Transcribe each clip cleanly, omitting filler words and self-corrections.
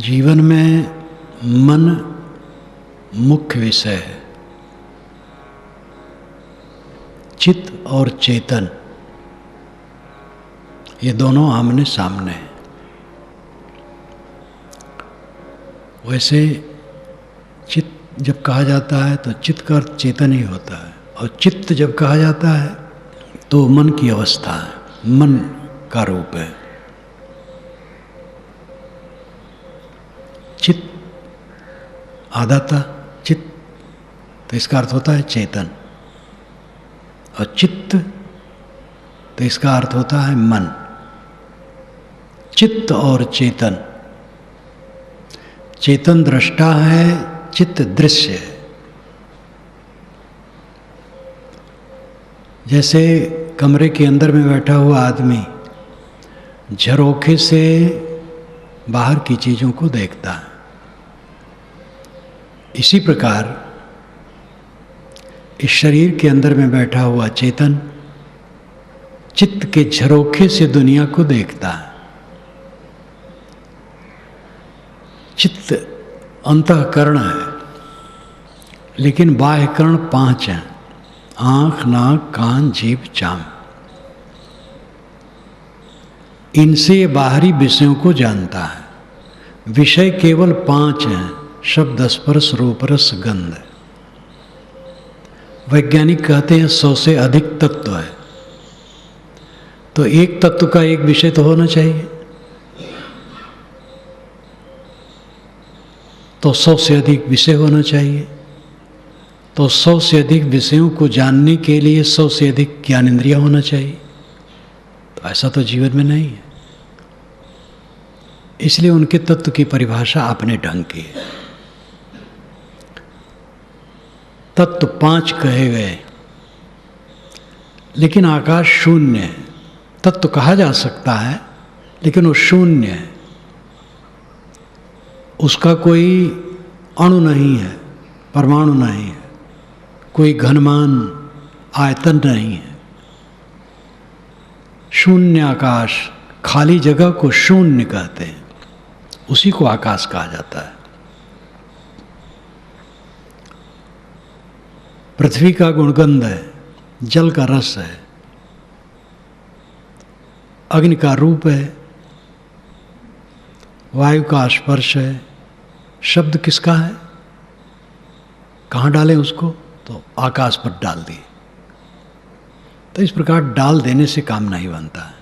जीवन में मन मुख्य विषय है। चित्त और चेतन ये दोनों आमने सामने हैं। वैसे चित्त जब कहा जाता है तो चित्त का अर्थ चेतन ही होता है, और चित्त जब कहा जाता है तो मन की अवस्था है, मन का रूप है। चित्त आधाता चित्त, तो इसका अर्थ होता है चेतन, और चित्त तो इसका अर्थ होता है मन। चित्त और चेतन, चेतन दृष्टा है, चित्त दृश्य है। जैसे कमरे के अंदर में बैठा हुआ आदमी झरोखे से बाहर की चीज़ों को देखता है, इसी प्रकार इस शरीर के अंदर में बैठा हुआ चेतन चित्त के झरोखे से दुनिया को देखता है। चित्त अंतःकरण है, लेकिन बाह्यकरण 5 हैं: आँख, नाक, कान, जीभ, चाम। इनसे ये बाहरी विषयों को जानता है। विषय केवल 5 हैं: शब्द, स्पर्श, रूप, रस, गंध। वैज्ञानिक कहते हैं 100 से अधिक तत्व है, तो एक तत्व का एक विषय तो होना चाहिए, तो 100 से अधिक विषय होना चाहिए। तो 100 से अधिक विषयों को जानने के लिए 100 से अधिक ज्ञानेंद्रियां होना चाहिए। तो ऐसा तो जीवन में नहीं है, इसलिए उनके तत्व की परिभाषा अपने ढंग की है। तत्व 5 कहे गए, लेकिन आकाश शून्य है। तत्व कहा जा सकता है, लेकिन वो शून्य है। उसका कोई अणु नहीं है, परमाणु नहीं है, कोई घनमान आयतन नहीं है। शून्य आकाश, खाली जगह को शून्य कहते हैं, उसी को आकाश कहा जाता है। पृथ्वी का गुणगंध है, जल का रस है, अग्नि का रूप है, वायु का स्पर्श है। शब्द किसका है? कहाँ डालें उसको? तो आकाश पर डाल दिए। तो इस प्रकार डाल देने से काम नहीं बनता है।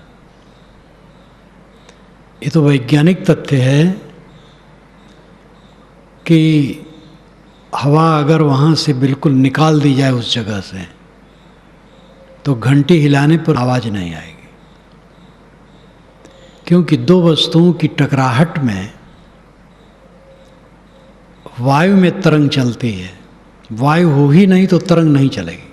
ये तो वैज्ञानिक तथ्य है कि हवा अगर वहाँ से बिल्कुल निकाल दी जाए उस जगह से, तो घंटी हिलाने पर आवाज़ नहीं आएगी, क्योंकि दो वस्तुओं की टकराहट में वायु में तरंग चलती है। वायु हो ही नहीं तो तरंग नहीं चलेगी।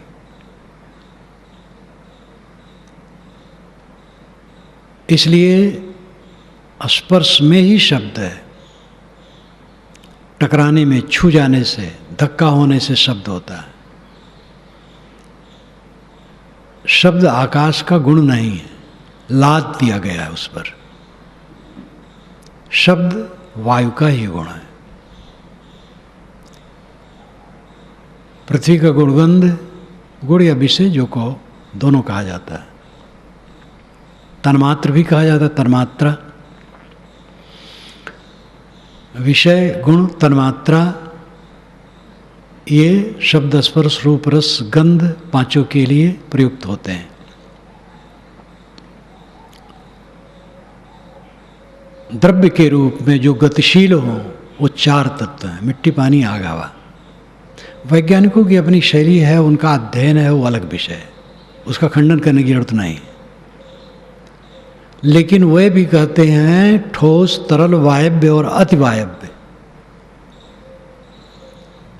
इसलिए स्पर्श में ही शब्द है। टकराने में, छू जाने से, धक्का होने से शब्द होता है। शब्द आकाश का गुण नहीं है, लाद दिया गया है उस पर। शब्द वायु का ही गुण है। पृथ्वी का गुणगंध, गुण या विषय जो को दोनों कहा जाता है। तन्मात्र भी कहा जाता है, तन्मात्रा। विषय, गुण, तन्मात्रा, ये शब्द, स्पर्श, रूप, रस, गंध 5 के लिए प्रयुक्त होते हैं। द्रव्य के रूप में जो गतिशील हो वो 4 तत्व हैं: मिट्टी, पानी, आग, हवा। वैज्ञानिकों की अपनी शैली है, उनका अध्ययन है, वो अलग विषय है, उसका खंडन करने की जरूरत नहीं। लेकिन वे भी कहते हैं ठोस, तरल, वायव्य और अतिवायव्य,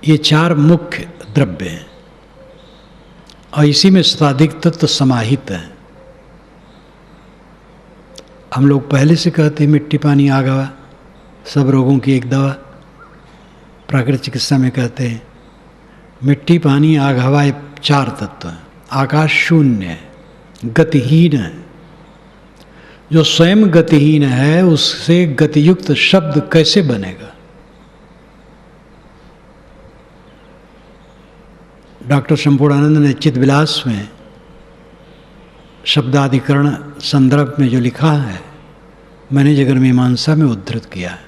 ये 4 मुख्य द्रव्य हैं, और इसी में शताधिक तत्व समाहित हैं। हम लोग पहले से कहते हैं मिट्टी, पानी, आग, हवा सब रोगों की एक दवा। प्राकृतिक चिकित्सा में कहते हैं मिट्टी, पानी, आग, हवा ये 4 तत्व हैं। आकाश शून्य है, गतिहीन है, जो स्वयं गतिहीन है उससे गतियुक्त शब्द कैसे बनेगा? डॉक्टर संपूर्णानंद ने चित्तविलास में शब्दाधिकरण संदर्भ में जो लिखा है, मैंने जगन्मीमांसा में उद्धृत किया है।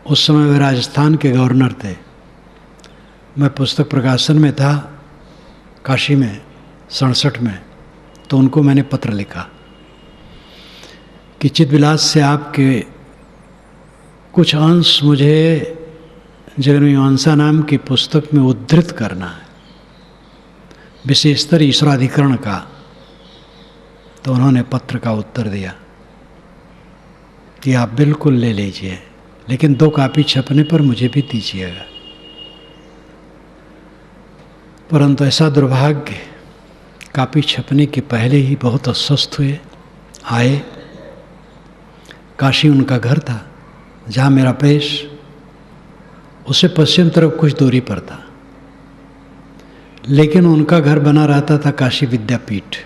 उस समय वे राजस्थान के गवर्नर थे। मैं पुस्तक प्रकाशन में था काशी में 67 में, तो उनको मैंने पत्र लिखा कि चित्तविलास से आपके कुछ अंश मुझे जगन्मीमांसा नाम की पुस्तक में उद्धृत करना है, विशेषतर ईश्वराधिकरण का। तो उन्होंने पत्र का उत्तर दिया कि आप बिल्कुल ले लीजिए, लेकिन 2 कॉपी छपने पर मुझे भी दीजिएगा। परंतु ऐसा दुर्भाग्य, कॉपी छपने के पहले ही बहुत अस्वस्थ हुए। आए, काशी उनका घर था, जहाँ मेरा पेश उससे पश्चिम तरफ कुछ दूरी पर था, लेकिन उनका घर बना रहता था काशी विद्यापीठ,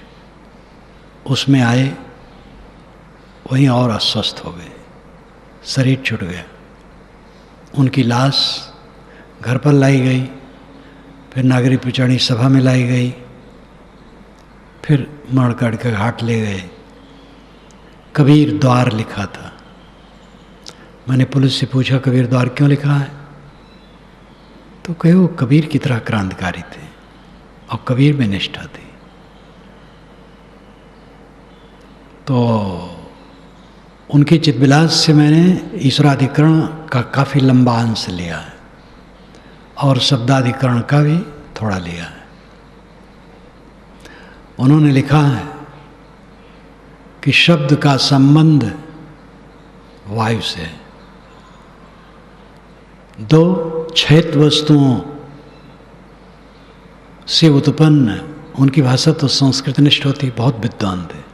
उसमें आए, वहीं और अस्वस्थ हो गए, शरीर छूट गया। उनकी लाश घर पर लाई गई, फिर नागरिक पिछड़ी सभा में लाई गई, फिर मणकड़ के घाट ले गए। कबीर द्वार लिखा था। मैंने पुलिस से पूछा कबीर द्वार क्यों लिखा है? तो कहे वो कबीर की तरह क्रांतिकारी थे और कबीर में निष्ठा थी। तो उनके चित्तविलास से मैंने ईश्वराधिकरण का काफ़ी लंबा अंश लिया है और शब्दाधिकरण का भी थोड़ा लिया है। उन्होंने लिखा है कि शब्द का संबंध वायु से है। 2 क्षैत वस्तुओं से उत्पन्न, उनकी भाषा तो संस्कृत निष्ठ होती, बहुत विद्वान थे।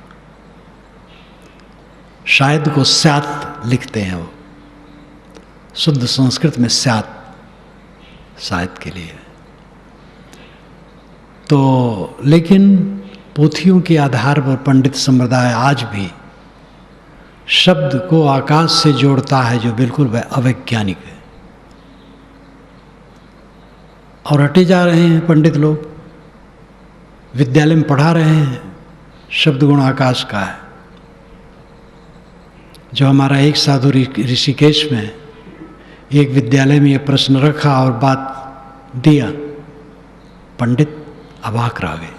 शायद को स्यात लिखते हैं वो, शुद्ध संस्कृत में स्यात शायद के लिए। तो लेकिन पोथियों के आधार पर पंडित संप्रदाय आज भी शब्द को आकाश से जोड़ता है, जो बिल्कुल अवैज्ञानिक है। और हटे जा रहे हैं पंडित लोग, विद्यालय में पढ़ा रहे हैं शब्द गुण आकाश का है। जो हमारा एक साधु ऋषिकेश में एक विद्यालय में ये प्रश्न रखा और बात दिया, पंडित अवाक रह गए।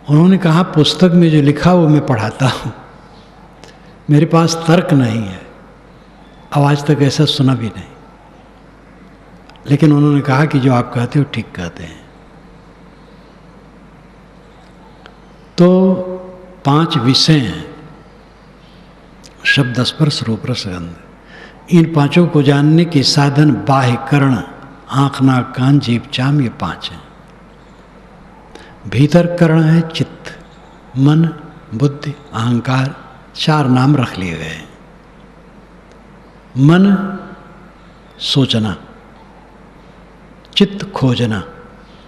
उन्होंने कहा पुस्तक में जो लिखा वो मैं पढ़ाता हूँ, मेरे पास तर्क नहीं है, आवाज तक ऐसा सुना भी नहीं। लेकिन उन्होंने कहा कि जो आप कहते हो ठीक कहते हैं। तो 5 विषय हैं, शब्द, स्पर्श, रूप, रस, गंध। इन 5 को जानने के साधन बाह्य कर्ण, आँख, नाक, कान, जीभ, चाम, ये 5 हैं। भीतर कर्ण है चित्त, मन, बुद्धि, अहंकार, 4 नाम रख लिए गए हैं। मन सोचना, चित्त खोजना,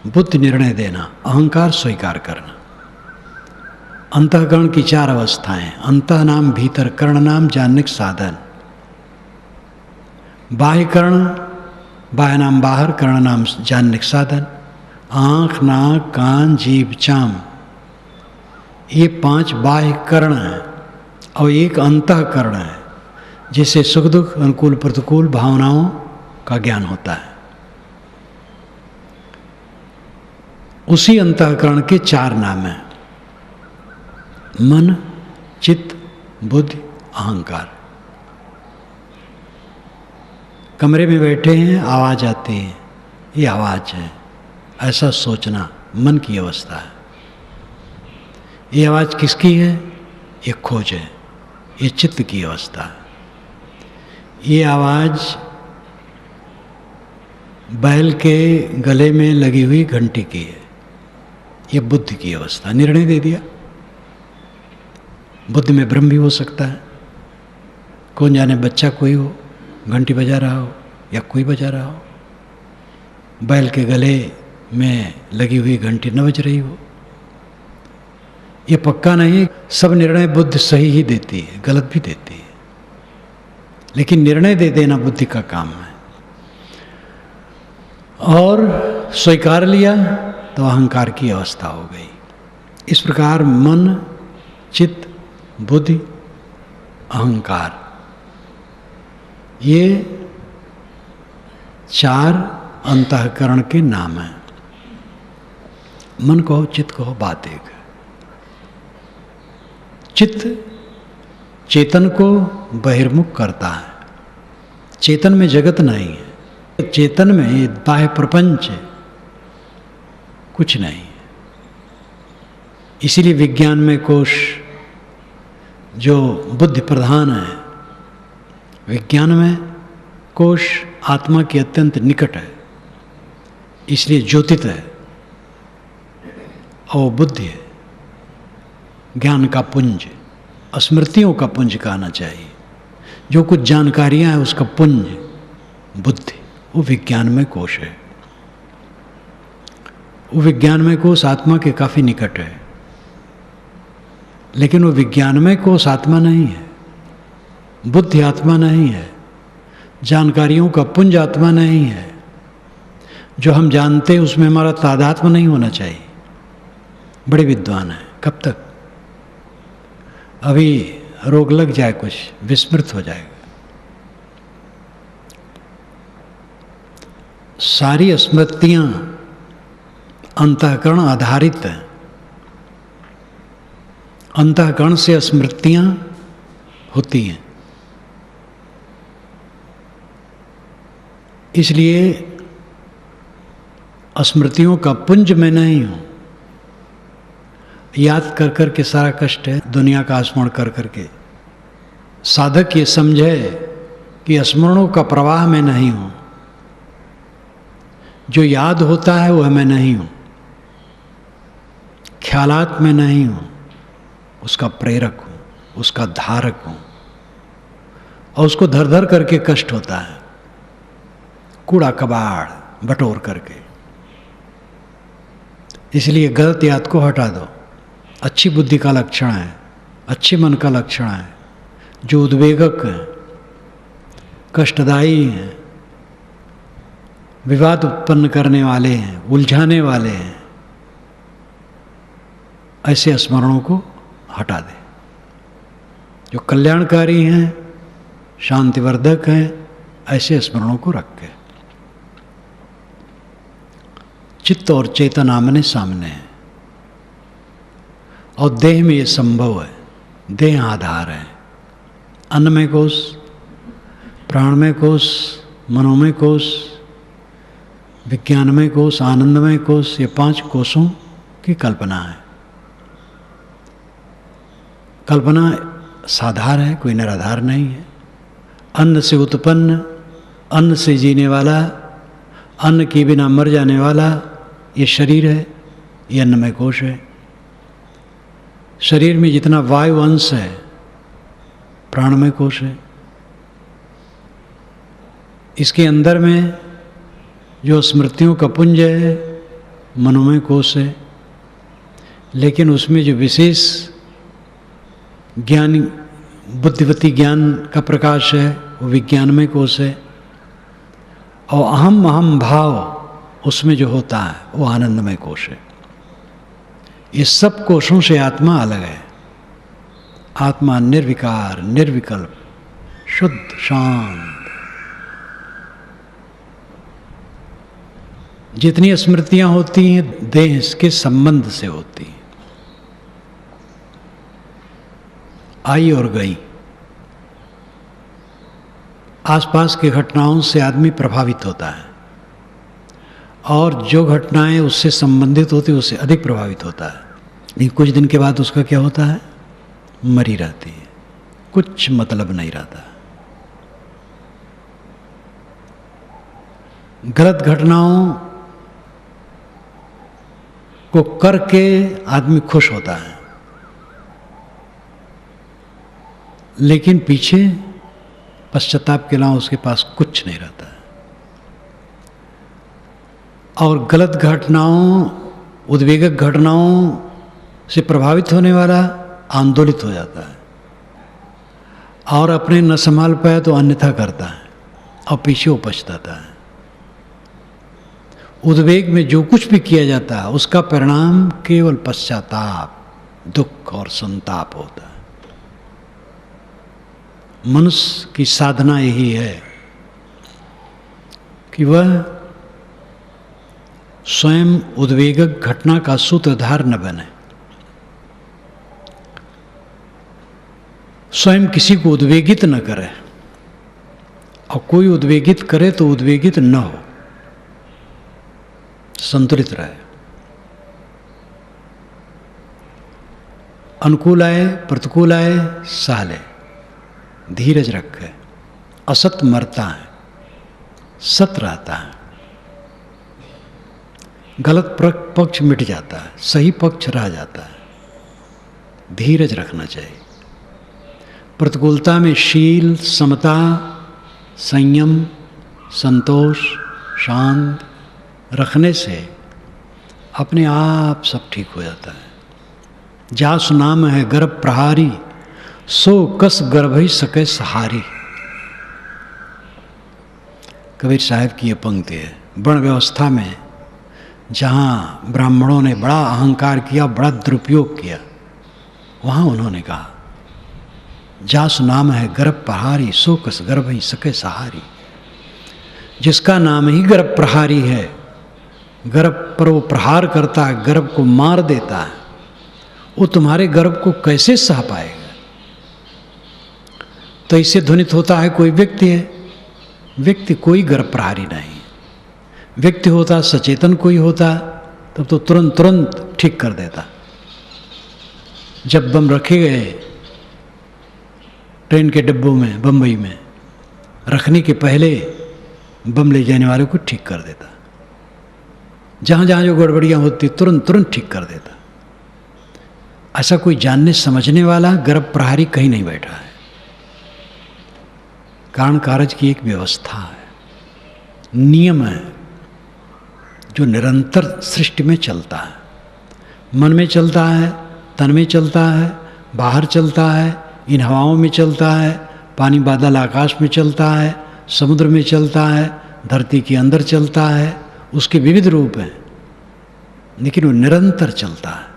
बुद्धि निर्णय देना, अहंकार स्वीकार करना। अंतःकरण की 4 अवस्थाएं, अंतः नाम भीतर, कर्ण नाम जानने के साधन। बाह्य कर्ण, बाह्य नाम बाहर, कर्ण नाम जानने के साधन। आँख, नाक, कान, जीभ, चाम, ये 5 बाह्य कर्ण हैं और एक अंतःकरण है, जिससे सुख दुख, अनुकूल प्रतिकूल भावनाओं का ज्ञान होता है। उसी अंतःकरण के 4 नाम हैं, मन, चित्त, बुद्धि, अहंकार। कमरे में बैठे हैं, आवाज आती है, ये आवाज है, ऐसा सोचना मन की अवस्था है। ये आवाज किसकी है? ये खोज है, ये चित्त की अवस्था है। ये आवाज बैल के गले में लगी हुई घंटी की है, ये बुद्धि की अवस्था। निर्णय दे दिया। बुद्धि में भ्रम भी हो सकता है, कौन जाने बच्चा कोई हो, घंटी बजा रहा हो या कोई बजा रहा हो, बैल के गले में लगी हुई घंटी न बज रही हो। ये पक्का नहीं, सब निर्णय बुद्धि सही ही देती है, गलत भी देती है, लेकिन निर्णय दे देना बुद्धि का काम है। और स्वीकार लिया तो अहंकार की अवस्था हो गई। इस प्रकार मन, चित्त, बुद्धि, अहंकार, ये 4 अंतःकरण के नाम हैं। मन कहो, चित्त कहो, बात एक है। चित्त चेतन को बहिर्मुख करता है। चेतन में जगत नहीं है, चेतन में ये बाह्य प्रपंच है, कुछ नहीं है। इसीलिए विज्ञान में कोश जो बुद्धि प्रधान है, विज्ञान में कोश आत्मा के अत्यंत निकट है, इसलिए ज्योतित है, और बुद्धि है, ज्ञान का पुंज, स्मृतियों का पुंज कहना चाहिए। जो कुछ जानकारियां हैं उसका पुंज बुद्धि, वो विज्ञान में कोश है। वो विज्ञान में कोश आत्मा के काफी निकट है, लेकिन वो विज्ञान में कोश आत्मा नहीं है, बुद्धि आत्मा नहीं है, जानकारियों का पुंज आत्मा नहीं है। जो हम जानते हैं उसमें हमारा तादात्म्य नहीं होना चाहिए। बड़े विद्वान है, कब तक? अभी रोग लग जाए, कुछ विस्मृत हो जाएगा। सारी स्मृतियां अंतःकरण आधारित हैं। अंतःकरण से स्मृतियां होती हैं। इसलिए स्मृतियों का पुंज मैं नहीं हूं। याद कर कर के सारा कष्ट है, दुनिया का स्मरण कर कर के। साधक ये समझे कि स्मरणों का प्रवाह में नहीं हूं, जो याद होता है वह मैं नहीं हूं, ख्यालात में नहीं हूं, उसका प्रेरक हूं, उसका धारक हूं, और उसको धर धर करके कष्ट होता है, कूड़ा कबाड़ बटोर करके। इसलिए गलत याद को हटा दो। अच्छी बुद्धि का लक्षण है, अच्छे मन का लक्षण है। जो उद्वेगक हैं, कष्टदायी हैं, विवाद उत्पन्न करने वाले हैं, उलझाने वाले हैं, ऐसे स्मरणों को हटा दे। जो कल्याणकारी हैं, शांतिवर्धक हैं, ऐसे स्मरणों को रख के। चित्त और चेतन आमने सामने है, और देह में ये संभव है। देह आधार है। अन्नमय कोश, प्राणमय कोश, मनोमय कोश, विज्ञानमय कोश, आनंदमय कोश, ये 5 कोशों की कल्पना है। कल्पना साधार है, कोई निराधार नहीं है। अन्न से उत्पन्न, अन्न से जीने वाला, अन्न के बिना मर जाने वाला ये शरीर है, ये अन्नमय कोश है। शरीर में जितना वायु अंश है, प्राणमय कोश है। इसके अंदर में जो स्मृतियों का पुंज है, मनोमय कोश है। लेकिन उसमें जो विशेष ज्ञान, बुद्धिवती ज्ञान का प्रकाश है, वो विज्ञानमय कोश है। और अहम अहम भाव उसमें जो होता है, वो आनंदमय कोश है। ये सब कोशों से आत्मा अलग है। आत्मा निर्विकार, निर्विकल्प, शुद्ध, शांत। जितनी स्मृतियां होती हैं, देह के संबंध से होती हैं। आई और गई। आसपास की घटनाओं से आदमी प्रभावित होता है, और जो घटनाएं उससे संबंधित होती है उससे अधिक प्रभावित होता है। लेकिन कुछ दिन के बाद उसका क्या होता है? मरी रहती है, कुछ मतलब नहीं रहता। गलत घटनाओं को करके आदमी खुश होता है, लेकिन पीछे पश्चाताप के अलावा उसके पास कुछ नहीं रहता है। और गलत घटनाओं, उद्वेगक घटनाओं से प्रभावित होने वाला आंदोलित हो जाता है और अपने न संभाल पाए तो अन्यथा करता है और पीछे वो पछताता है। उद्वेग में जो कुछ भी किया जाता है उसका परिणाम केवल पश्चाताप, दुख और संताप होता है। मनुष्य की साधना यही है कि वह स्वयं उद्वेगक घटना का सूत्रधार न बने, स्वयं किसी को उद्वेगित न करे, और कोई उद्वेगित करे तो उद्वेगित न हो, संतुलित रहे। अनुकूल आए प्रतिकूल आए सह ले, धीरज रखे। असत मरता है, सत रहता है। गलत पक्ष मिट जाता है, सही पक्ष रह जाता है। धीरज रखना चाहिए। प्रतिकूलता में शील, समता, संयम, संतोष, शांत रखने से अपने आप सब ठीक हो जाता है। जासु नाम है गर्भ प्रहारी, सो कस गर्भ ही सके सहारी। कबीर साहब की ये पंक्ति है। वर्ण व्यवस्था में जहाँ ब्राह्मणों ने बड़ा अहंकार किया, बड़ा दुरुपयोग किया, वहाँ उन्होंने कहा जासु नाम है गर्भ प्रहारी, सो कस गर्भ ही सके सहारी। जिसका नाम ही गर्भ प्रहारी है, गर्भ पर वो प्रहार करता है, गर्भ को मार देता है, वो तुम्हारे गर्भ को कैसे सह पाएगा। तो इससे ध्वनित होता है कोई व्यक्ति है, व्यक्ति कोई गर्भ प्रहारी नहीं। व्यक्ति होता, सचेतन कोई होता, तब तो तुरंत ठीक कर देता। जब बम रखे गए ट्रेन के डिब्बों में, बम्बई में, रखने के पहले बम ले जाने वाले को ठीक कर देता। जहाँ जहाँ जो गड़बड़ियाँ होती तुरंत ठीक कर देता। ऐसा कोई जानने समझने वाला गर्भ प्रहारी कहीं नहीं बैठा है। कारण कारज की एक व्यवस्था है, नियम है, जो निरंतर सृष्टि में चलता है। मन में चलता है, तन में चलता है, बाहर चलता है, इन हवाओं में चलता है, पानी बादल आकाश में चलता है, समुद्र में चलता है, धरती के अंदर चलता है। उसके विविध रूप हैं, लेकिन वो निरंतर चलता है।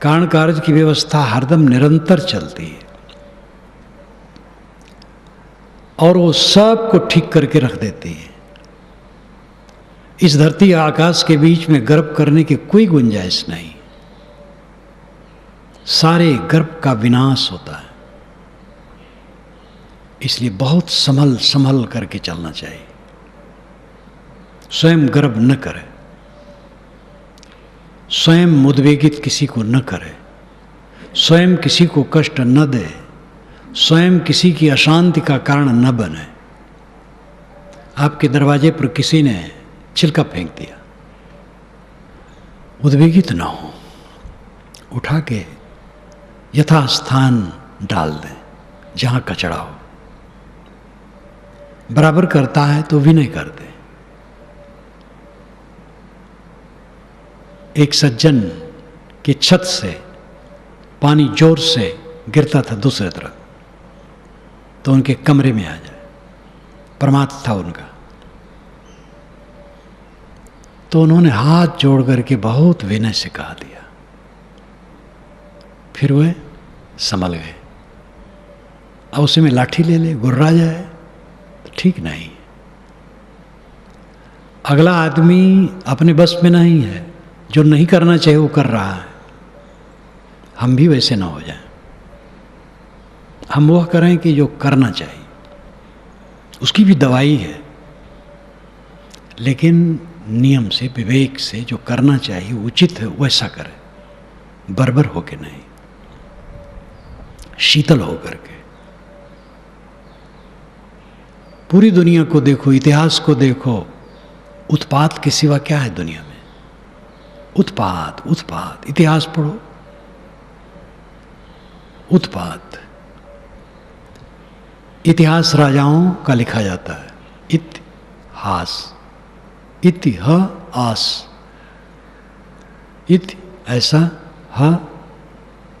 कारण कारज की व्यवस्था हरदम निरंतर चलती है और वो सब को ठीक करके रख देती है। इस धरती आकाश के बीच में गर्भ करने की कोई गुंजाइश नहीं। सारे गर्भ का विनाश होता है। इसलिए बहुत संभल करके चलना चाहिए। स्वयं गर्भ न करे, स्वयं उद्वेगित किसी को न करे, स्वयं किसी को कष्ट न दे, स्वयं किसी की अशांति का कारण न बने। आपके दरवाजे पर किसी ने छिलका फेंक दिया, उद्वेगित न हो, उठा के यथास्थान डाल दें जहां कचरा हो। बराबर करता है तो विनय कर दे। एक सज्जन की छत से पानी जोर से गिरता था दूसरे तरफ, तो उनके कमरे में आ जाए, प्रमाद था उनका। तो उन्होंने हाथ जोड़ करके बहुत विनय से कहा दिया। फिर वह संभल गए। अब उसे में लाठी ले ले, गुर्रा जाए तो ठीक नहीं। अगला आदमी अपने बस में नहीं है, जो नहीं करना चाहिए वो कर रहा है। हम भी वैसे ना हो जाएं। हम वह करें कि जो करना चाहिए। उसकी भी दवाई है, लेकिन नियम से, विवेक से जो करना चाहिए उचित है वैसा करें, बर्बर होके नहीं, शीतल होकर के। पूरी दुनिया को देखो, इतिहास को देखो, उत्पात के सिवा क्या है दुनिया में? उत्पात, उत्पात। इतिहास पढ़ो, उत्पात। इतिहास राजाओं का लिखा जाता है। इतिहास, इतिहास, ऐसा ह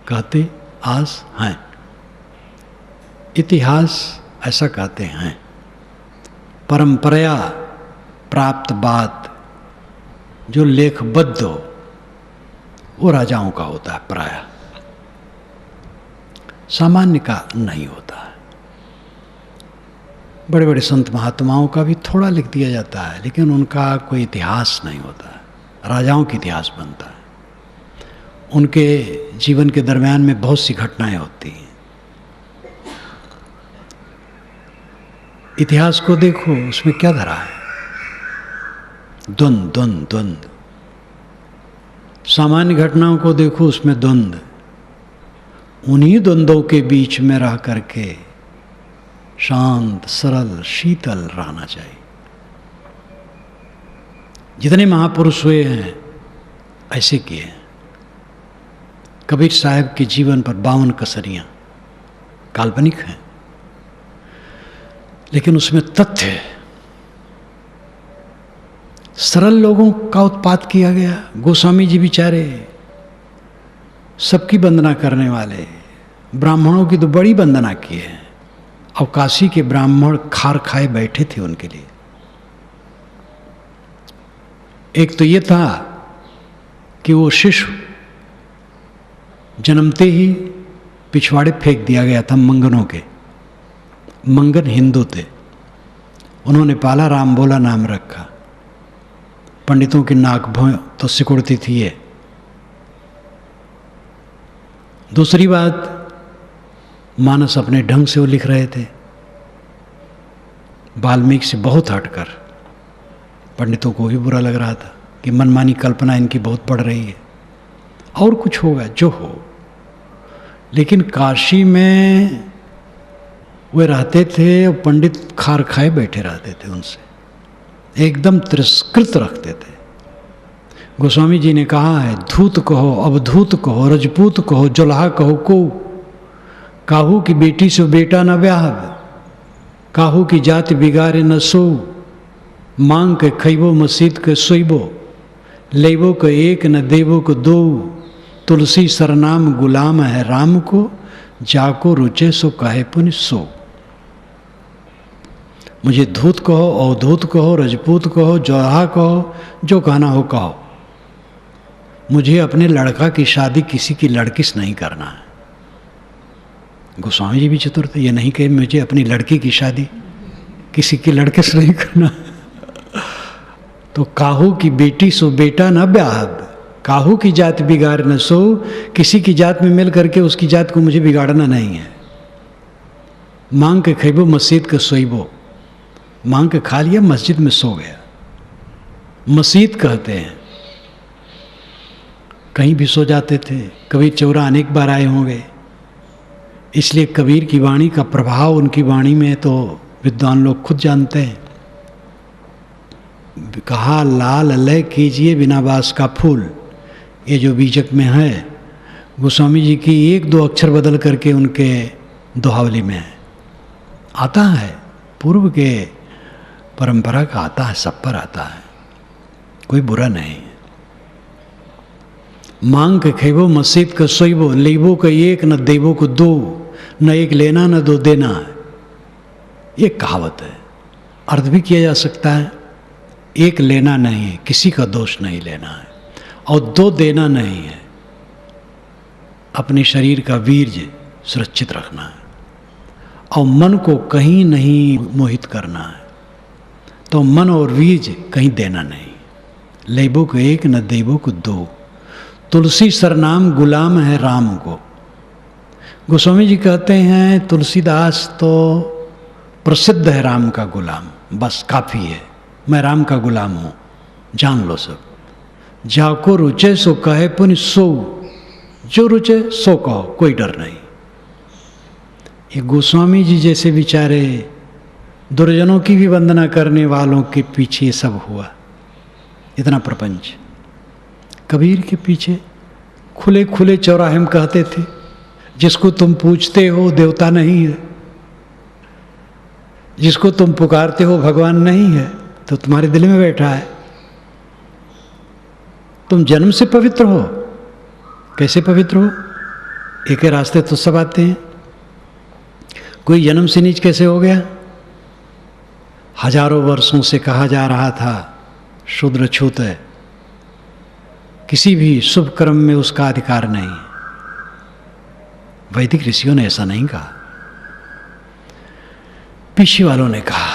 कहते आस हैं। इतिहास ऐसा कहते हैं। परंपरा प्राप्त बात जो लेखबद्ध हो वो राजाओं का होता है, प्रायः सामान्य का नहीं होता है। बड़े बड़े संत महात्माओं का भी थोड़ा लिख दिया जाता है, लेकिन उनका कोई इतिहास नहीं होता है। राजाओं का इतिहास बनता है। उनके जीवन के दरम्यान में बहुत सी घटनाएं होती हैं। इतिहास को देखो, उसमें क्या धरा है? द्वंद द्वंद द्वंद। सामान्य घटनाओं को देखो, उसमें द्वंद। उन्हीं द्वंद्वों के बीच में रह करके शांत, सरल, शीतल रहना चाहिए। जितने महापुरुष हुए हैं ऐसे किए हैं। कबीर साहब के जीवन पर 52 कसरियां काल्पनिक हैं, लेकिन उसमें तथ्य है। सरल लोगों का उत्पात किया गया। गोस्वामी जी बेचारे सबकी वंदना करने वाले, ब्राह्मणों की तो बड़ी वंदना की है। और काशी के ब्राह्मण खार खाए बैठे थे उनके लिए। एक तो ये था कि वो शिशु जन्मते ही पिछवाड़े फेंक दिया गया था मंगनों के। मंगन हिंदू थे, उन्होंने पाला, राम बोला नाम रखा। पंडितों की नाक भौं तो सिकुड़ती थी ये। दूसरी बात, मानस अपने ढंग से वो लिख रहे थे, वाल्मीकि से बहुत हटकर। पंडितों को भी बुरा लग रहा था कि मनमानी कल्पना इनकी बहुत बढ़ रही है। और कुछ होगा जो हो, लेकिन काशी में वे रहते थे और पंडित खार खाए बैठे रहते थे, उनसे एकदम तिरस्कृत रखते थे। गोस्वामी जी ने कहा है, धूत कहो, अवधूत कहो, रजपूत कहो, जुल्हा कहो को, काहू की बेटी से बेटा न ब्याह, काहू की जाति बिगाड़े न सो, मांग के खैबो मसीद के सोइबो, लेबो को एक न देवो को दो, तुलसी सरनाम गुलाम है राम को, जाको रुचे सो कहे पुनि सो। मुझे धूत कहो, अवधूत कहो, रजपूत कहो, जोहा कहो, जो कहना हो कहो, मुझे अपने लड़का की शादी किसी की लड़की से नहीं करना है। गोस्वामी जी भी चतुर थे, ये नहीं कहे मुझे अपनी लड़की की शादी किसी की लड़के से नहीं करना। तो काहू की बेटी सो बेटा न ब्याह, काहू की जात बिगाड़ न सो, किसी की जात में मिल करके उसकी जात को मुझे बिगाड़ना नहीं है। मांग के खैबो मस्जिद के सोइबो, मांग के खा लिया, मस्जिद में सो गया। मस्जिद कहते हैं, कहीं भी सो जाते थे। कबीर चौरा अनेक बार आए होंगे, इसलिए कबीर की वाणी का प्रभाव उनकी वाणी में तो विद्वान लोग खुद जानते हैं। कहा लाल लय कीजिए बिना बास का फूल, ये जो बीजक में है, गोस्वामी जी की एक दो अक्षर बदल करके उनके दोहावली में है। आता है, पूर्व के परंपरा का आता है, सब पर आता है, कोई बुरा नहीं। मांग के खेबो मस्जिद का सोइबो, लेबो का एक न देवो को दो, न एक लेना न दो देना। ये कहावत है, अर्थ भी किया जा सकता है, एक लेना नहीं है, किसी का दोष नहीं लेना है, और दो देना नहीं है, अपने शरीर का वीर्य सुरक्षित रखना है, और मन को कहीं नहीं मोहित करना है। तो मन और वीर्य कहीं देना नहीं। लेबो को एक न देवो को दो, तुलसी सरनाम गुलाम है राम को। गोस्वामी जी कहते हैं तुलसीदास तो प्रसिद्ध है राम का गुलाम, बस काफ़ी है, मैं राम का गुलाम हूँ, जान लो सब। जाको रुचे सो कहे पुनि सो, जो रुचे सो कहो, कोई डर नहीं। ये गोस्वामी जी जैसे बेचारे दुर्जनों की भी वंदना करने वालों के पीछे सब हुआ, इतना प्रपंच। कबीर के पीछे खुले खुले चौराहे में कहते थे, जिसको तुम पूछते हो देवता नहीं है, जिसको तुम पुकारते हो भगवान नहीं है, तो तुम्हारे दिल में बैठा है। तुम जन्म से पवित्र हो, कैसे पवित्र हो? एक ही रास्ते तो सब आते हैं। कोई जन्म से नीच कैसे हो गया? हजारों वर्षों से कहा जा रहा था शूद्र छूत है, किसी भी शुभ कर्म में उसका अधिकार नहीं। वैदिक ऋषियों ने ऐसा नहीं कहा, पीछे वालों ने कहा।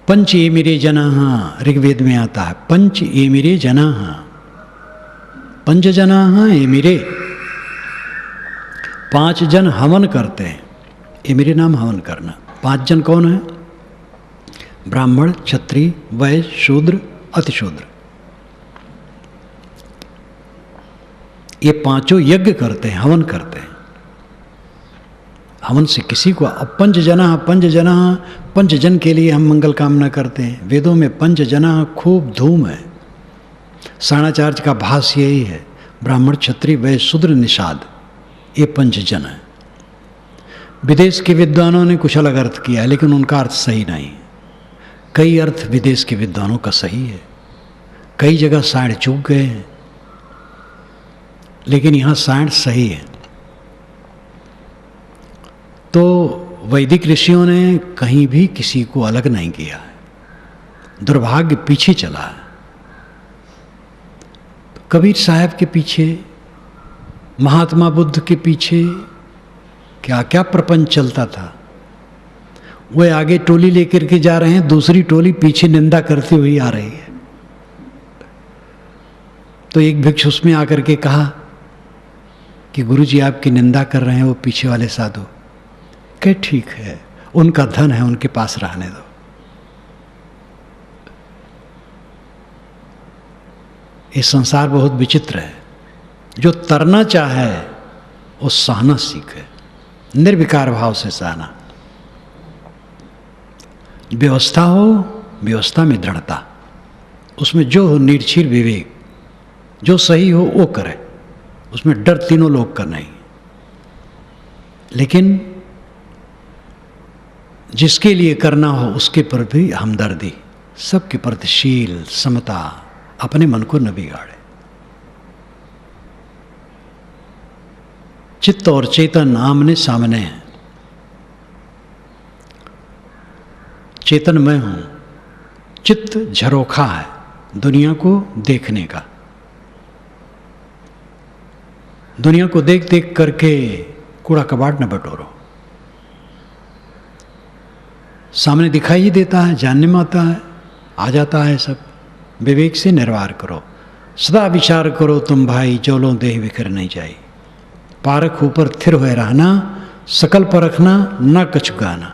पंच एमिरे जनाः, ऋग्वेद में आता है पंच एमिरे जनाः, पंच जनाः एमिरे, 5 जन हवन करते हैं। एमिरे नाम हवन करना। 5 जन कौन है? ब्राह्मण, क्षत्रिय, वैश्य, शूद्र, अतिशूद्र। ये 5 यज्ञ करते हैं, हवन करते हैं। हवन से किसी को, अब पंच जन के लिए हम मंगल कामना करते हैं। वेदों में पंच जना खूब धूम है। साणाचार्य का भाष्य यही है, ब्राह्मण, क्षत्रिय, वैश्य, शूद्र, निषाद, ये 5 जन है। विदेश के विद्वानों ने कुछ अलग अर्थ किया है, लेकिन उनका अर्थ सही नहीं। कई अर्थ विदेश के विद्वानों का सही है, कई जगह साइड चूक गए हैं, लेकिन यहाँ साइड सही है। तो वैदिक ऋषियों ने कहीं भी किसी को अलग नहीं किया है। दुर्भाग्य पीछे चला है। कबीर साहब के पीछे, महात्मा बुद्ध के पीछे क्या क्या प्रपंच चलता था। वे आगे टोली लेकर के जा रहे हैं, दूसरी टोली पीछे निंदा करती हुई आ रही है। तो एक भिक्षु उसमें आकर के कहा कि गुरुजी आपकी निंदा कर रहे हैं वो पीछे वाले साधु। कहे ठीक है, उनका धन है, उनके पास रहने दो। ये संसार बहुत विचित्र है। जो तरना चाहे वो सहना सीखे, निर्विकार भाव से सहना। व्यवस्था हो, व्यवस्था में दृढ़ता, उसमें जो हो निर्छीर विवेक, जो सही हो वो करे, उसमें डर तीनों लोग का नहीं। लेकिन जिसके लिए करना हो उसके पर भी हमदर्दी, सबके प्रति शील, समता, अपने मन को न बिगाड़े। चित्त और चेतन आमने सामने हैं। चेतन मैं हूं, चित्त झरोखा है दुनिया को देखने का। दुनिया को देख देख करके कूड़ा कबाड़ न बटोरो। सामने दिखाई ही देता है, जानने में आता है, आ जाता है सब। विवेक से निर्वाह करो, सदा विचार करो तुम भाई, जौलों देह बिखर नहीं जाए। पारख ऊपर थिर हुए रहना, सकल परखना न कछु गाना।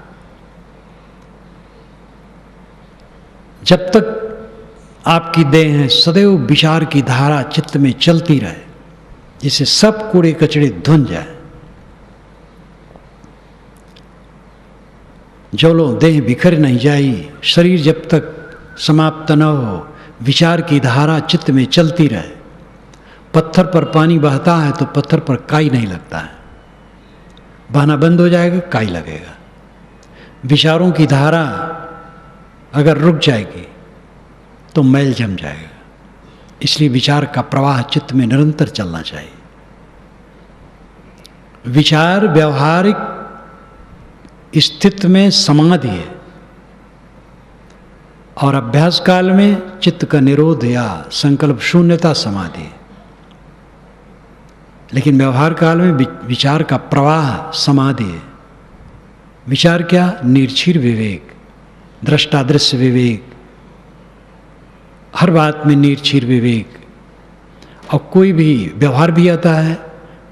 जब तक आपकी देह है, सदैव विचार की धारा चित्त में चलती रहे, जिससे सब कूड़े कचड़े धुन जाए। जौलों देह बिखर नहीं जाई, शरीर जब तक समाप्त न हो, विचार की धारा चित्त में चलती रहे। पत्थर पर पानी बहता है तो पत्थर पर काई नहीं लगता है, बहना बंद हो जाएगा, काई लगेगा। विचारों की धारा अगर रुक जाएगी तो मैल जम जाएगा। इसलिए विचार का प्रवाह चित्त में निरंतर चलना चाहिए। विचार व्यवहारिक स्थिति में समाधि है, और अभ्यास काल में चित्त का निरोध या संकल्प शून्यता समाधि है। लेकिन व्यवहार काल में विचार का प्रवाह समाधि है। विचार क्या? निर्छीर विवेक, दृष्टादृश्य विवेक, हर बात में निर्छीर विवेक। और कोई भी व्यवहार भी आता है,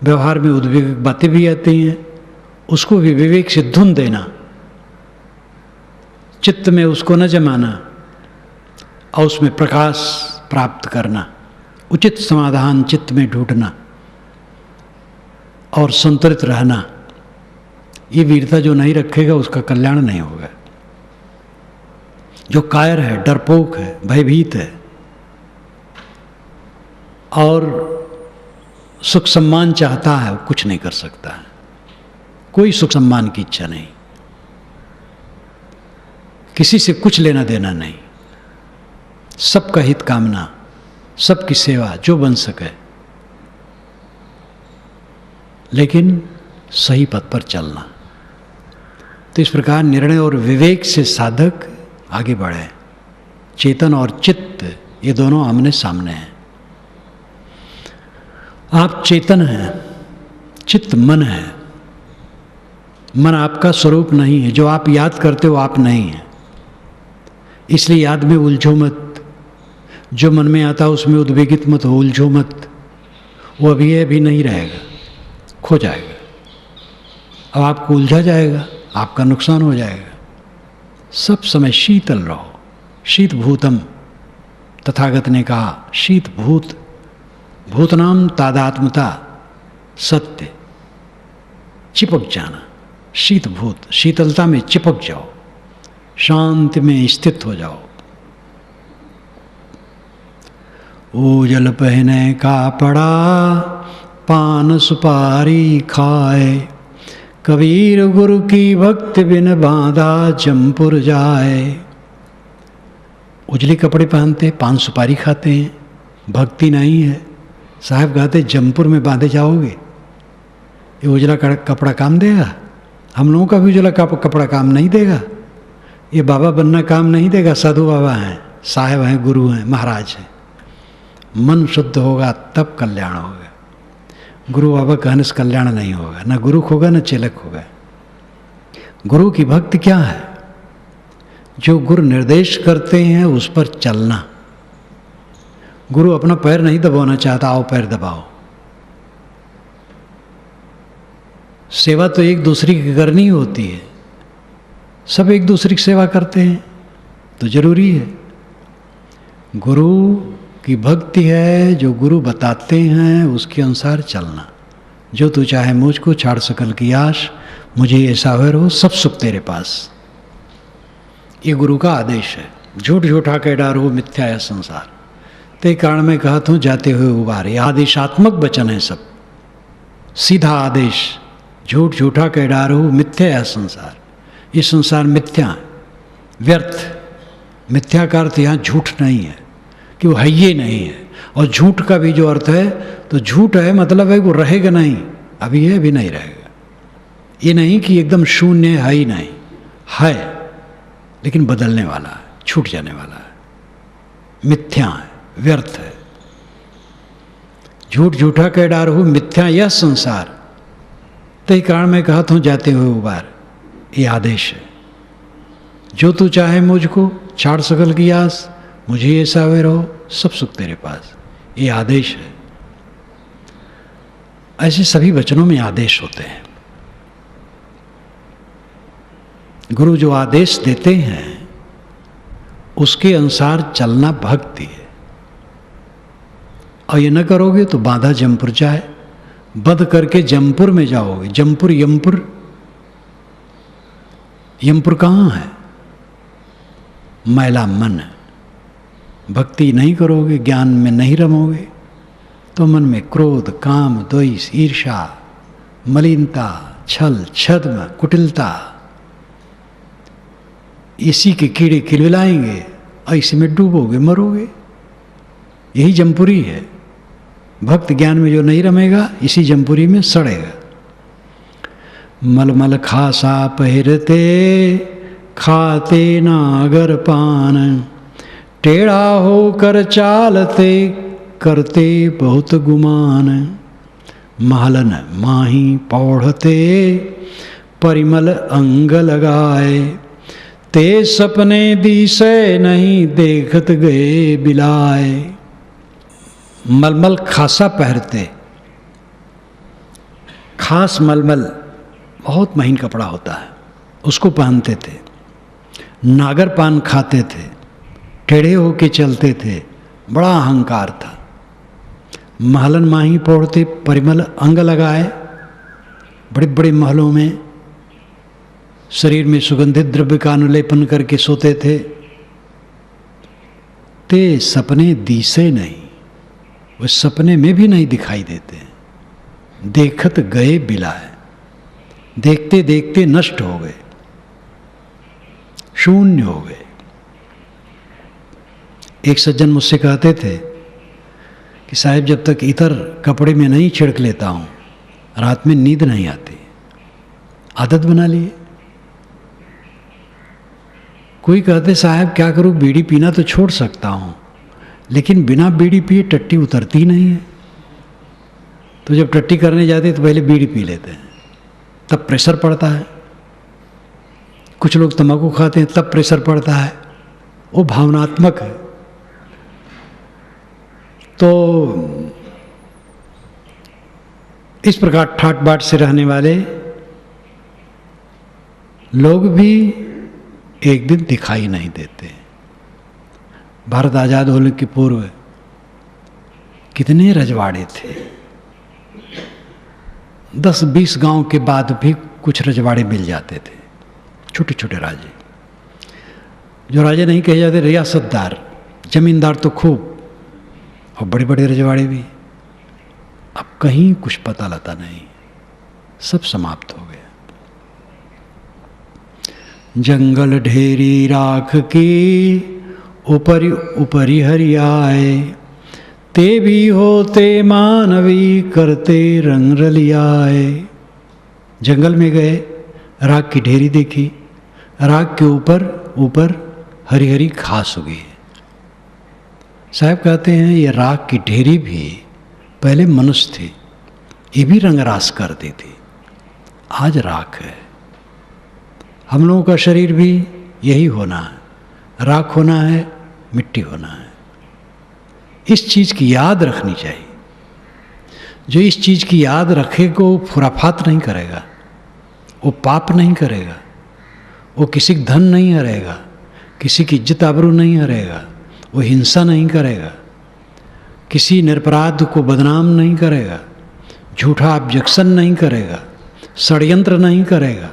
व्यवहार में उद्वेग बातें भी आती हैं, उसको भी विवेक से धुन देना, चित्त में उसको न जमाना और उसमें प्रकाश प्राप्त करना, उचित समाधान चित्त में ढूंढना और संतुलित रहना। ये वीरता जो नहीं रखेगा उसका कल्याण नहीं होगा। जो कायर है, डरपोक है, भयभीत है और सुख सम्मान चाहता है, वो कुछ नहीं कर सकता है। कोई सुख सम्मान की इच्छा नहीं, किसी से कुछ लेना देना नहीं, सबका हित कामना, सबकी सेवा, जो बन सके। लेकिन सही पथ पर चलना। तो इस प्रकार निर्णय और विवेक से साधक आगे बढ़े। चेतन और चित्त ये दोनों आमने सामने हैं। आप चेतन हैं, चित्त मन है। मन आपका स्वरूप नहीं है, जो आप याद करते हो आप नहीं है। इसलिए याद में उलझो मत, जो मन में आता उसमें उद्वेगित मत हो, उलझो मत। वो अभी है, अभी नहीं रहेगा, खो जाएगा। अब आपको उलझा जाएगा, आपका नुकसान हो जाएगा। सब समय शीतल रहो। शीत भूतम, तथागत ने कहा, शीत भूत, भूतनाम तादात्मता, सत्य, चिपक जाना। शीत भूत, शीतलता में चिपक जाओ, शांति में स्थित हो जाओ। ओझल पहने का पड़ा, पान सुपारी खाए, कबीर गुरु की भक्ति बिन बांधा जमपुर जाए। उजले कपड़े पहनते, पान सुपारी खाते हैं, भक्ति नहीं है। साहब कहते जमपुर में बांधे जाओगे, ये उजला कपड़ा काम देगा? हम लोगों का भी उजला कपड़ा काम नहीं देगा। ये बाबा बनना काम नहीं देगा। साधु बाबा हैं, साहब हैं, गुरु हैं, महाराज हैं। मन शुद्ध होगा तब कल्याण होगा। गुरु बाबा कहने से कल्याण नहीं होगा, ना गुरु होगा ना चेलक होगा। गुरु की भक्ति क्या है? जो गुरु निर्देश करते हैं उस पर चलना। गुरु अपना पैर नहीं दबाना चाहता, आओ पैर दबाओ। सेवा तो एक दूसरे की करनी होती है। सब एक दूसरे की सेवा करते हैं तो जरूरी है। गुरु की भक्ति है, जो गुरु बताते हैं उसके अनुसार चलना। जो तू चाहे मुझको छाड़ सकल की आश, मुझे ऐसा हो रहो सब सुख तेरे पास। ये गुरु का आदेश है। झूठ झूठा के डारो मिथ्या है संसार, ते कारण में कहत हूँ जाते हुए उबार। ये आदेशात्मक वचन है सब, सीधा आदेश। झूठ झूठा के डारो मिथ्या है संसार। ये संसार मिथ्या है, व्यर्थ। मिथ्या का अर्थ यहाँ झूठ नहीं है कि वो है ये नहीं है। और झूठ का भी जो अर्थ है, तो झूठ है मतलब है वो रहेगा नहीं, अभी है अभी नहीं रहेगा। ये नहीं कि एकदम शून्य है ही नहीं, है लेकिन बदलने वाला है, छूट जाने वाला है। मिथ्या है, व्यर्थ है। झूठ झूठा कह डारहु मिथ्या यह संसार, तय कारण में कहत हूँ जाते हुए उबार। ये आदेश है। जो तू चाहे मुझको छाड़ सकल की आस, मुझे ऐसा वे रहो सब सुख तेरे पास। ये आदेश है। ऐसे सभी वचनों में आदेश होते हैं। गुरु जो आदेश देते हैं उसके अनुसार चलना भक्ति है। और ये न करोगे तो बांधा जमपुर जाए। बंद करके जमपुर में जाओगे। जमपुर यमपुर, यमपुर कहाँ है? मैला मन। भक्ति नहीं करोगे, ज्ञान में नहीं रमोगे, तो मन में क्रोध, काम, द्वेष, ईर्षा, मलिनता, छल, छद्म, कुटिलता, इसी के कीड़े किलबिलाएंगे और इसी में डूबोगे, मरोगे। यही जमपुरी है। भक्त ज्ञान में जो नहीं रमेगा, इसी जमपुरी में सड़ेगा। मलमल खासा पहिरते, खाते नागर पान, टेढ़ा होकर चालते, करते बहुत गुमान। महलन माही पौढ़ते, परिमल अंग लगाए, ते सपने दिसे नहीं देखत गए बिलाए। मलमल खासा पहनते। खास मलमल बहुत महीन कपड़ा होता है, उसको पहनते थे। नागर पान खाते थे, टेढ़े होके चलते थे, बड़ा अहंकार था। महलन माही पौढ़ते, परिमल अंग लगाए, बड़े बड़े महलों में शरीर में सुगंधित द्रव्य का अनुलेपन करके सोते थे। ते सपने दिसे नहीं, वो सपने में भी नहीं दिखाई देते। देखत गए बिलाए, देखते देखते नष्ट हो गए, शून्य हो गए। एक सज्जन मुझसे कहते थे कि साहब जब तक इतर कपड़े में नहीं छिड़क लेता हूँ रात में नींद नहीं आती, आदत बना लिए। कोई कहते साहब क्या करूं, बीड़ी पीना तो छोड़ सकता हूं, लेकिन बिना बीड़ी पिए टट्टी उतरती नहीं है। तो जब टट्टी करने जाते हैं तो पहले बीड़ी पी लेते हैं, तब प्रेशर पड़ता है। कुछ लोग तंबाकू खाते हैं तब प्रेशर पड़ता है, वो भावनात्मक है। तो इस प्रकार ठाट बाट से रहने वाले लोग भी एक दिन दिखाई नहीं देते। भारत आज़ाद होने के पूर्व कितने रजवाड़े थे, 10-20 गांव के बाद भी कुछ रजवाड़े मिल जाते थे, छोटे छोटे राजे। जो राजे नहीं कहे जाते, रियासतदार, जमींदार तो खूब, और बड़े बड़े रजवाड़े भी। अब कहीं कुछ पता लता नहीं, सब समाप्त हो गया। जंगल ढेरी राख की ऊपरी ऊपरी हरियाए, ते भी होते मानवी करते रंग रलियाए। जंगल में गए, राख की ढेरी देखी, राख के ऊपर ऊपर हरी हरी घास उगी है। साहब कहते हैं ये राख की ढेरी भी पहले मनुष्य थे, ये भी रंगरास करती थी, आज राख है। हम लोगों का शरीर भी यही होना है, राख होना है, मिट्टी होना है। इस चीज़ की याद रखनी चाहिए। जो इस चीज़ की याद रखेगा वो खुराफात नहीं करेगा, वो पाप नहीं करेगा, वो किसी का धन नहीं हरेगा, किसी की इज्जत आबरू नहीं हरेगा, वो हिंसा नहीं करेगा, किसी निरपराध को बदनाम नहीं करेगा, झूठा ऑब्जेक्शन नहीं करेगा, षड्यंत्र नहीं करेगा,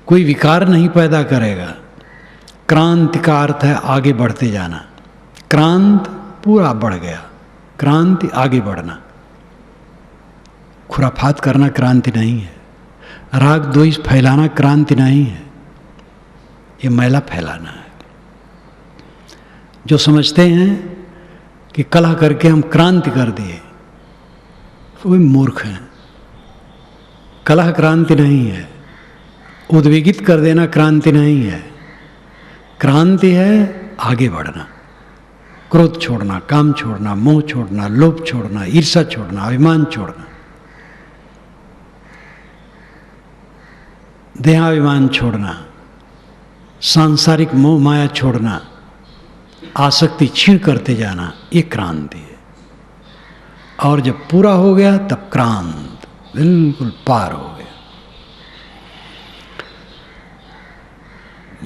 कोई विकार नहीं पैदा करेगा। क्रांति का अर्थ है आगे बढ़ते जाना। क्रांत पूरा बढ़ गया, क्रांति आगे बढ़ना। खुराफात करना क्रांति नहीं है, राग द्वेष फैलाना क्रांति नहीं है, ये मैला फैलाना है। जो समझते हैं कि कलह करके हम क्रांति कर दिए, वो मूर्ख हैं। कलह क्रांति नहीं है, उद्वेगित कर देना क्रांति नहीं है। क्रांति है आगे बढ़ना, क्रोध छोड़ना, काम छोड़ना, मोह छोड़ना, लोभ छोड़ना, ईर्ष्या छोड़ना, अभिमान छोड़ना, देहाभिमान छोड़ना, सांसारिक मोह माया छोड़ना, आसक्ति क्षीण करते जाना, ये क्रांति है। और जब पूरा हो गया तब क्रांत बिल्कुल पार हो गया।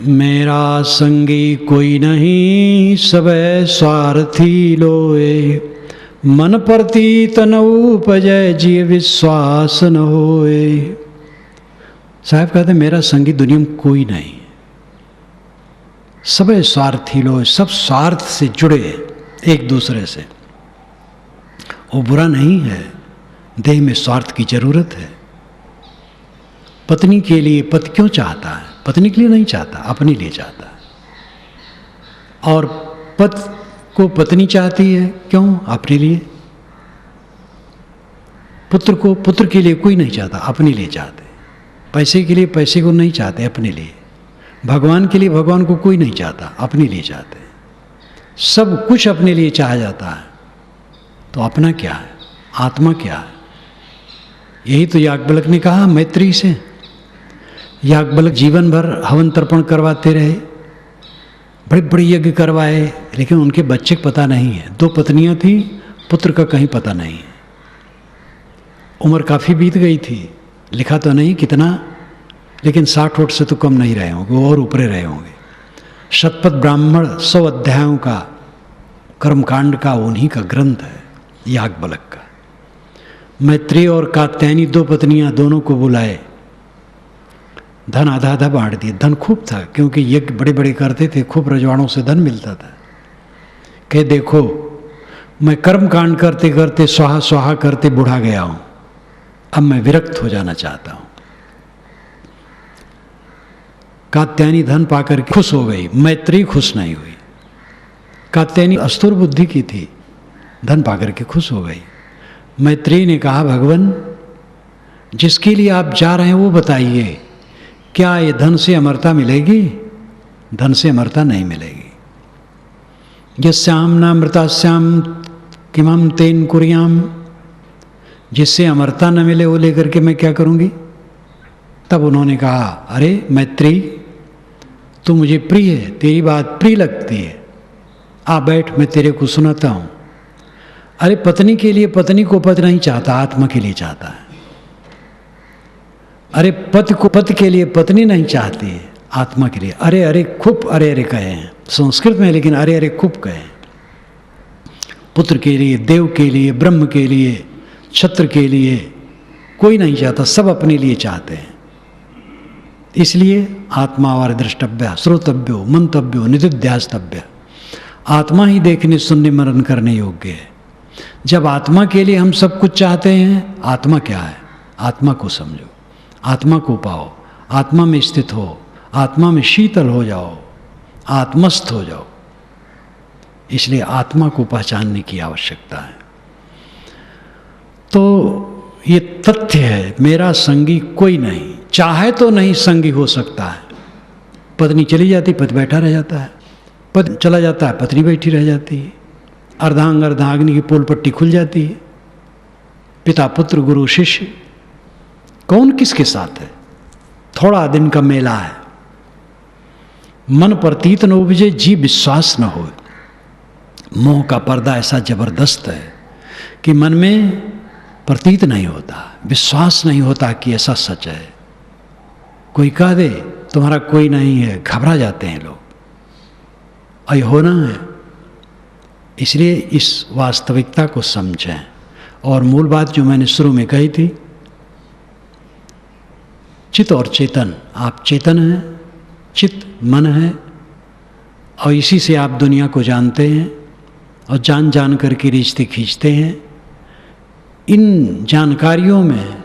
मेरा संगी कोई नहीं, सबे स्वार्थी लोए, मन प्रति तन उपजय जीव विश्वास न होए। साहब कहते मेरा संगी दुनिया में कोई नहीं, सबे स्वार्थी लोग, सब स्वार्थ से जुड़े एक दूसरे से। वो बुरा नहीं है, देह में स्वार्थ की जरूरत है। पत्नी के लिए पति क्यों चाहता है? पत्नी के लिए नहीं चाहता, अपने लिए चाहता है। और पति को पत्नी चाहती है, क्यों? अपने लिए। पुत्र को पुत्र के लिए कोई नहीं चाहता, अपने लिए चाहते। पैसे के लिए पैसे को नहीं चाहते, अपने लिए। भगवान के लिए भगवान को कोई नहीं चाहता, अपने लिए चाहते। सब कुछ अपने लिए चाहा जाता है, तो अपना क्या है? आत्मा क्या है? यही तो याज्ञवल्क्य ने कहा मैत्री से। याज्ञवल्क्य जीवन भर हवन तर्पण करवाते रहे, बड़े बड़े यज्ञ करवाए, लेकिन उनके बच्चे को पता नहीं है। 2 पत्नियां थी, पुत्र का कहीं पता नहीं है। उम्र काफ़ी बीत गई थी, लिखा तो नहीं कितना, लेकिन 60 वर्ष से तो कम नहीं रहे होंगे, वो और ऊपरे रहे होंगे। शतपथ ब्राह्मण 100 अध्यायों का कर्मकांड का उन्हीं का ग्रंथ है याज्ञवल्क्य का। मैत्री और कात्यायनी 2 पत्नियां, दोनों को बुलाए, धन आधा आधा बांट दिए। धन खूब था, क्योंकि यज्ञ बड़े बड़े करते थे, खूब रजवाड़ों से धन मिलता था। कहे देखो मैं कर्म कांड करते करते स्वाहा स्वाहा करते बुढ़ा गया हूं, अब मैं विरक्त हो जाना चाहता हूं। कात्यायनी धन पाकर खुश हो गई, मैत्री खुश नहीं हुई। कात्यायनी अस्तुर बुद्धि की थी, धन पाकर के खुश हो गई। मैत्रेयी ने कहा, भगवान जिसके लिए आप जा रहे हैं वो बताइए, क्या ये धन से अमरता मिलेगी? धन से अमरता नहीं मिलेगी। यस्याम नामृतास्याम किमम तेन कुर्याम, जिससे अमरता न मिले वो लेकर के मैं क्या करूंगी? तब उन्होंने कहा, अरे मैत्रेयी तू मुझे प्रिय है, तेरी बात प्रिय लगती है, आ बैठ मैं तेरे को सुनाता हूं। अरे पत्नी के लिए पत्नी को पति नहीं चाहता, आत्मा के लिए चाहता है। अरे पति को पति के लिए पत्नी नहीं चाहती है, आत्मा के लिए। अरे अरे खूब अरे अरे कहे हैं संस्कृत में, लेकिन अरे अरे खूब कहे। पुत्र के लिए, देव के लिए, ब्रह्म के लिए, छत्र के लिए कोई नहीं चाहता, सब अपने लिए चाहते हैं। इसलिए आत्मा और द्रष्टव्य, श्रोतव्यो, मंतव्यो, निधिध्यास्तव्य। आत्मा ही देखने, सुनने, मनन करने योग्य है। जब आत्मा के लिए हम सब कुछ चाहते हैं, आत्मा क्या है? आत्मा को समझो, आत्मा को पाओ, आत्मा में स्थित हो, आत्मा में शीतल हो जाओ, आत्मस्थ हो जाओ। इसलिए आत्मा को पहचानने की आवश्यकता है। तो ये तथ्य है, मेरा संगी कोई नहीं, चाहे तो नहीं संगी हो सकता है। पत्नी चली जाती, पति बैठा रह जाता है, पति चला जाता है, पत्नी बैठी रह जाती है, अर्धांग अर्धांगिनी की पोल पट्टी खुल जाती है। पिता पुत्र, गुरु शिष्य, कौन किसके साथ है? थोड़ा दिन का मेला है। मन प्रतीत न उपजे, जी विश्वास न हो। मोह का पर्दा ऐसा जबरदस्त है कि मन में प्रतीत नहीं होता, विश्वास नहीं होता कि ऐसा सच है। कोई कह दे तुम्हारा कोई नहीं है, घबरा जाते हैं लोग, अय होना है। इसलिए इस वास्तविकता को समझें। और मूल बात जो मैंने शुरू में कही थी, चित्त और चेतन, आप चेतन हैं, चित्त मन है, और इसी से आप दुनिया को जानते हैं और जान जान करके रिश्ते खींचते हैं। इन जानकारियों में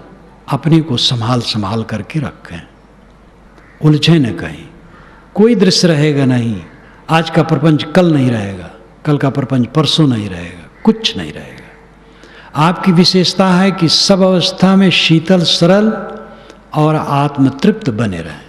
अपने को संभाल संभाल करके रखें, उलझे न कहीं। कोई दृश्य रहेगा नहीं, आज का प्रपंच कल नहीं रहेगा, कल का प्रपंच परसों नहीं रहेगा, कुछ नहीं रहेगा। आपकी विशेषता है कि सब अवस्था में शीतल, सरल और आत्मतृप्त बने रहें।